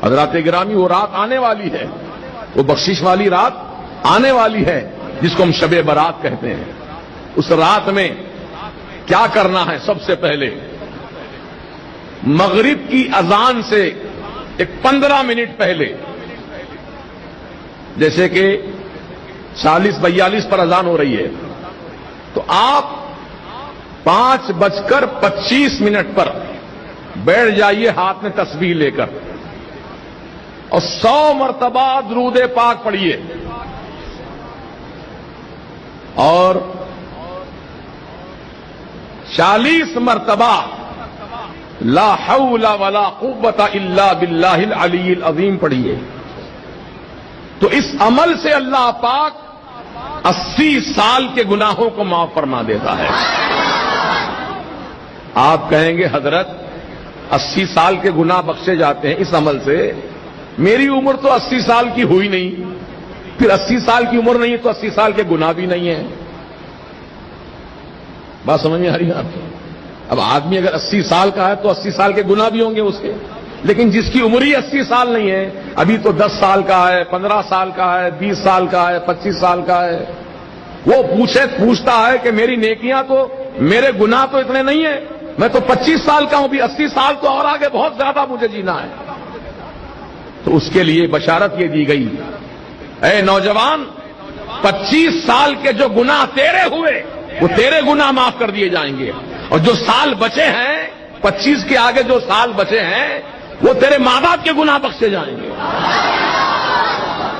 حضرات گرامی، وہ رات آنے والی ہے، وہ بخشش والی رات آنے والی ہے جس کو ہم شب برات کہتے ہیں۔ اس رات میں کیا کرنا ہے؟ سب سے پہلے مغرب کی اذان سے ایک 15 منٹ پہلے، جیسے کہ 40-42 پر اذان ہو رہی ہے، تو آپ 5:25 پر بیٹھ جائیے ہاتھ میں تسبیح لے کر، اور 100 مرتبہ درود پاک پڑھیے، اور 40 مرتبہ لا حول ولا قوت الا باللہ العلی العظیم پڑھیے۔ تو اس عمل سے اللہ پاک 80 سال کے گناہوں کو معاف فرما دیتا ہے۔ آپ کہیں گے حضرت 80 سال کے گناہ بخشے جاتے ہیں اس عمل سے، میری عمر تو 80 سال کی ہوئی نہیں، پھر 80 سال کی عمر نہیں تو 80 سال کے گناہ بھی نہیں ہیں۔ بات سمجھ میں آ رہی ہے آپ کو؟ اب آدمی اگر 80 سال کا ہے تو 80 سال کے گناہ بھی ہوں گے اس کے، لیکن جس کی عمر ہی 80 سال نہیں ہے، ابھی تو 10 سال کا ہے، 15 سال کا ہے، 20 سال کا ہے، 25 سال کا ہے، وہ پوچھتا ہے کہ میری نیکیاں تو، میرے گناہ تو اتنے نہیں ہیں، میں تو 25 سال کا ہوں، بھی 80 سال تو اور آگے بہت زیادہ مجھے جینا ہے۔ تو اس کے لیے بشارت یہ دی گئی، اے نوجوان، 25 سال کے جو گناہ تیرے ہوئے وہ تیرے گناہ معاف کر دیے جائیں گے، اور جو سال بچے ہیں 25 کے آگے جو سال بچے ہیں وہ تیرے ماں باپ کے گناہ بخشے جائیں گے۔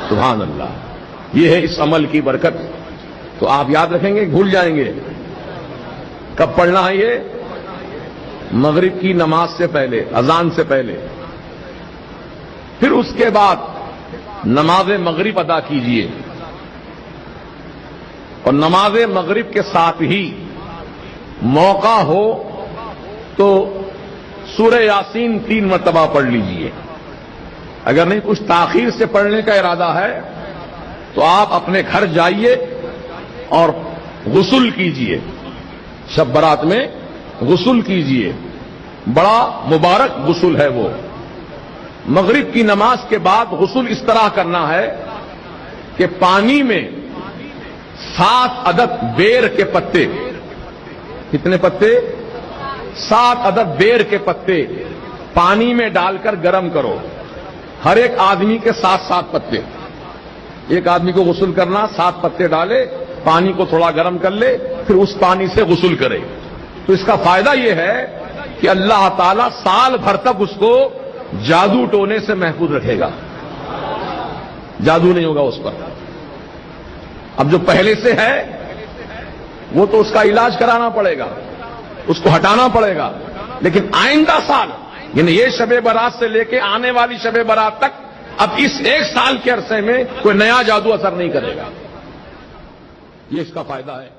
سبحان اللہ، یہ ہے اس عمل کی برکت۔ تو آپ یاد رکھیں گے، بھول جائیں گے۔ کب پڑھنا ہے یہ؟ مغرب کی نماز سے پہلے، اذان سے پہلے۔ پھر اس کے بعد نماز مغرب ادا کیجیے، اور نماز مغرب کے ساتھ ہی موقع ہو تو سورہ یاسین 3 مرتبہ پڑھ لیجئے۔ اگر نہیں کچھ تاخیر سے پڑھنے کا ارادہ ہے تو آپ اپنے گھر جائیے اور غسل کیجئے، شب برات میں غسل کیجئے، بڑا مبارک غسل ہے وہ۔ مغرب کی نماز کے بعد غسل اس طرح کرنا ہے کہ پانی میں 7 عدد بیر کے پتے، کتنے پتے؟ 7 عدد بیر کے پتے پانی میں ڈال کر گرم کرو، ہر ایک آدمی کے 7 پتے۔ ایک آدمی کو غسل کرنا، 7 پتے ڈالے، پانی کو تھوڑا گرم کر لے، پھر اس پانی سے غسل کرے۔ تو اس کا فائدہ یہ ہے کہ اللہ تعالیٰ سال بھر تک اس کو جادو ٹونے سے محفوظ رکھے گا، جادو نہیں ہوگا اس پر۔ اب جو پہلے سے ہے وہ تو اس کا علاج کرانا پڑے گا، اس کو ہٹانا پڑے گا، لیکن آئندہ سال، یعنی یہ شب برات سے لے کے آنے والی شب برات تک، اب اس 1 سال کے عرصے میں کوئی نیا جادو اثر نہیں کرے گا۔ یہ اس کا فائدہ ہے۔